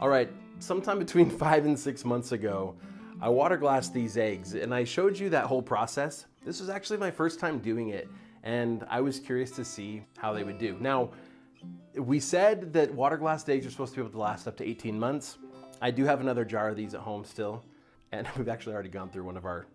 All right, sometime between 5 and 6 months ago, I water glassed these eggs and I showed you that whole process. This was actually my first time doing it and I was curious to see how they would do. Now, we said that water glassed eggs are supposed to be able to last up to 18 months. I do have another jar of these at home still, and we've actually already gone through one of our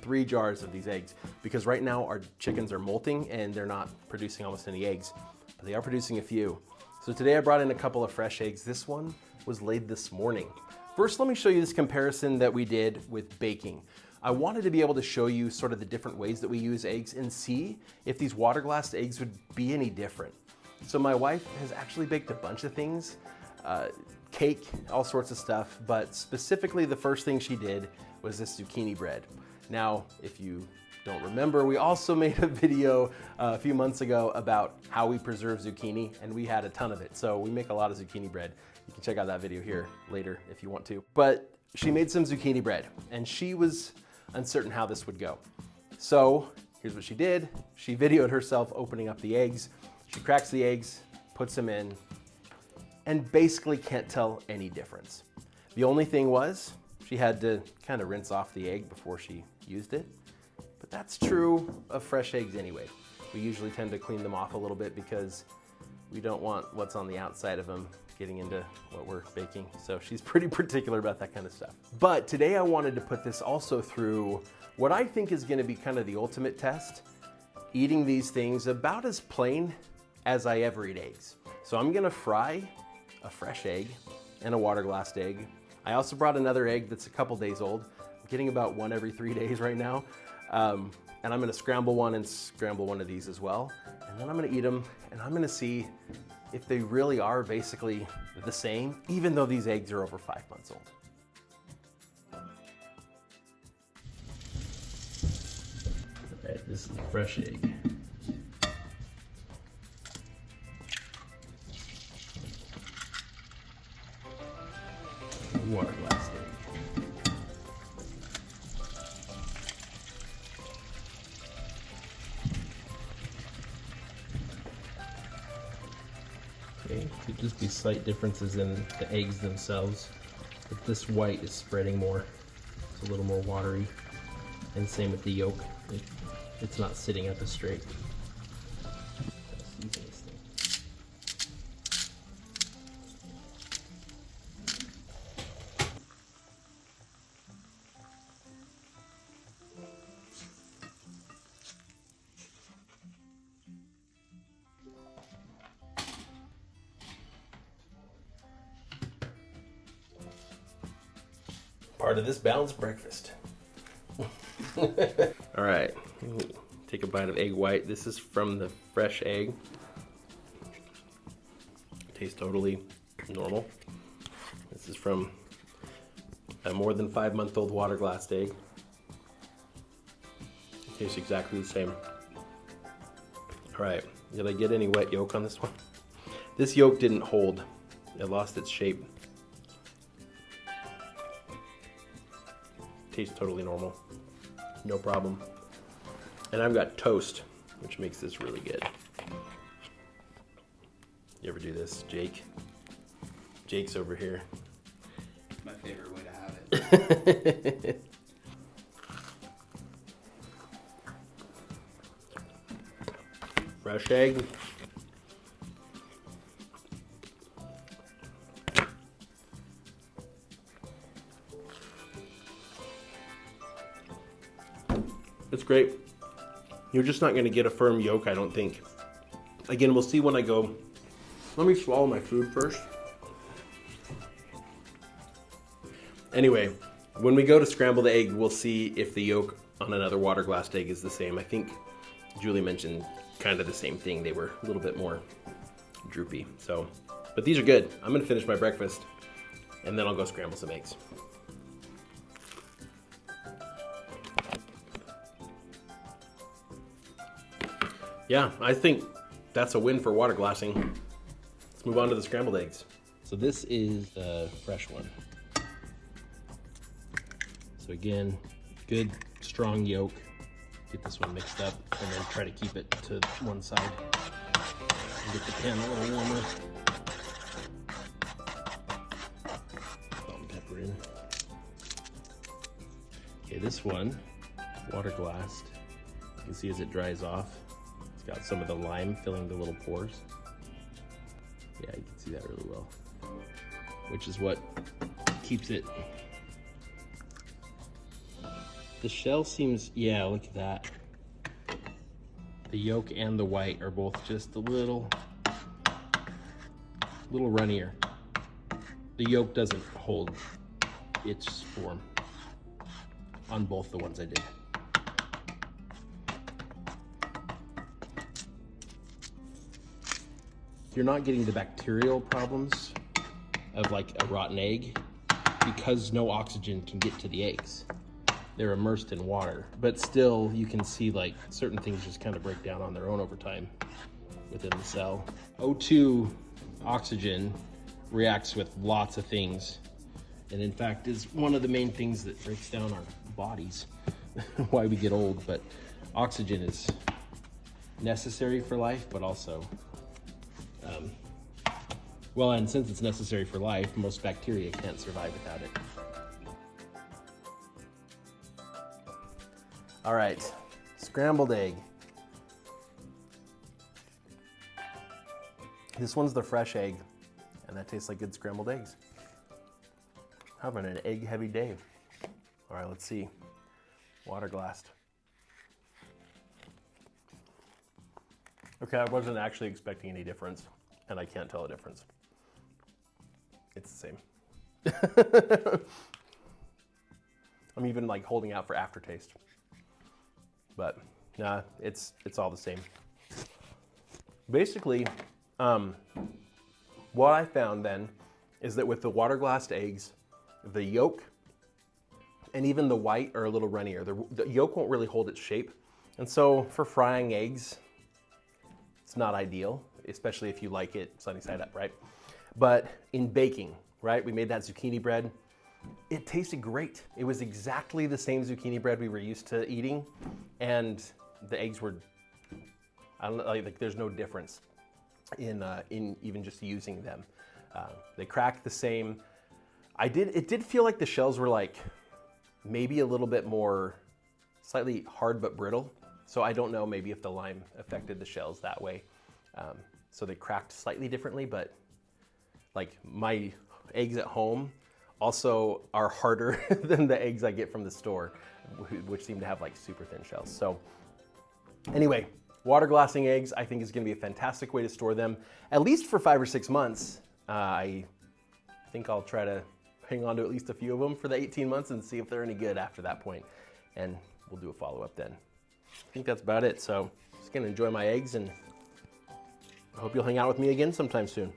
3 jars of these eggs because right now our chickens are molting and they're not producing almost any eggs, but they are producing a few. So today I brought in a couple of fresh eggs. This one was laid this morning. First, let me show you this comparison that we did with baking. I wanted to be able to show you sort of the different ways that we use eggs and see if these water glassed eggs would be any different. So my wife has actually baked a bunch of things, cake, all sorts of stuff, but specifically the first thing she did was this zucchini bread. Now, if you don't remember, we also made a video a few months ago about how we preserve zucchini, and we had a ton of it. So we make a lot of zucchini bread. You can check out that video here later if you want to. But she made some zucchini bread, and she was uncertain how this would go. So here's what she did. She videoed herself opening up the eggs. She cracks the eggs, puts them in, and basically can't tell any difference. The only thing was she had to kind of rinse off the egg before she used it. But that's true of fresh eggs anyway. We usually tend to clean them off a little bit because we don't want what's on the outside of them getting into what we're baking. So she's pretty particular about that kind of stuff. But today I wanted to put this also through what I think is gonna be kind of the ultimate test, eating these things about as plain as I ever eat eggs. So I'm gonna fry a fresh egg and a water glassed egg. I also brought another egg that's a couple days old. I'm getting about 1 every 3 days right now. And I'm gonna scramble one and scramble one of these as well. And then I'm gonna eat them and I'm gonna see if they really are basically the same, even though these eggs are over 5 months old. All right, this is the fresh egg. Water glass egg. Okay, could just be slight differences in the eggs themselves, but this white is spreading more. It's a little more watery, and same with the yolk. It's not sitting up as straight. Part of this balanced breakfast. All right, take a bite of egg white. This is from the fresh egg. Tastes totally normal. This is from a more than 5-month-old water glassed egg. Tastes exactly the same. All right, did I get any wet yolk on this one? This yolk didn't hold. It lost its shape. Tastes totally normal, no problem. And I've got toast, which makes this really good. You ever do this, Jake? Jake's over here. My favorite way to have it. Fresh egg. It's great. You're just not going to get a firm yolk, I don't think. Again, we'll see when I go. Let me swallow my food first. Anyway, when we go to scramble the egg, we'll see if the yolk on another water glassed egg is the same. I think Julie mentioned kind of the same thing. They were a little bit more droopy. So, but these are good. I'm going to finish my breakfast and then I'll go scramble some eggs. Yeah, I think that's a win for water glassing. Let's move on to the scrambled eggs. So this is the fresh one. So again, good strong yolk. Get this one mixed up and then try to keep it to one side. And get the pan a little warmer. this one, water glassed. You can see as it dries off, it's got some of the lime filling the little pores. Yeah, you can see that really well, which is what keeps it. The shell seems, yeah, look at that. The yolk and the white are both just a little runnier. The yolk doesn't hold its form on both the ones I did. You're not getting the bacterial problems of like a rotten egg because no oxygen can get to the eggs. They're immersed in water, but still you can see like certain things just kind of break down on their own over time within the cell. O2 oxygen reacts with lots of things, and in fact is one of the main things that breaks down our bodies, why we get old. But oxygen is necessary for life, but also well, and since it's necessary for life, most bacteria can't survive without it. All right, scrambled egg. This one's the fresh egg, and that tastes like good scrambled eggs. Having an egg-heavy day. All right, let's see. Water glassed. Okay, I wasn't actually expecting any difference, and I can't tell a difference. It's the same. I'm even like holding out for aftertaste. But nah, it's all the same. Basically, what I found then is that with the water glassed eggs, the yolk and even the white are a little runnier. The yolk won't really hold its shape. And so for frying eggs, it's not ideal, especially if you like it sunny side up, right? But in baking, right? We made that zucchini bread. It tasted great. It was exactly the same zucchini bread we were used to eating, and the eggs were, I don't know, like there's no difference in even just using them. They cracked the same. It did feel like the shells were like maybe a little bit more slightly hard but brittle. So I don't know maybe if the lime affected the shells that way. So they cracked slightly differently, but like my eggs at home also are harder than the eggs I get from the store, which seem to have like super thin shells. So anyway, water glassing eggs I think is gonna be a fantastic way to store them, at least for 5 or 6 months. I think I'll try to hang on to at least a few of them for the 18 months and see if they're any good after that point. And we'll do a follow-up then. I think that's about it. So just gonna enjoy my eggs, and I hope you'll hang out with me again sometime soon.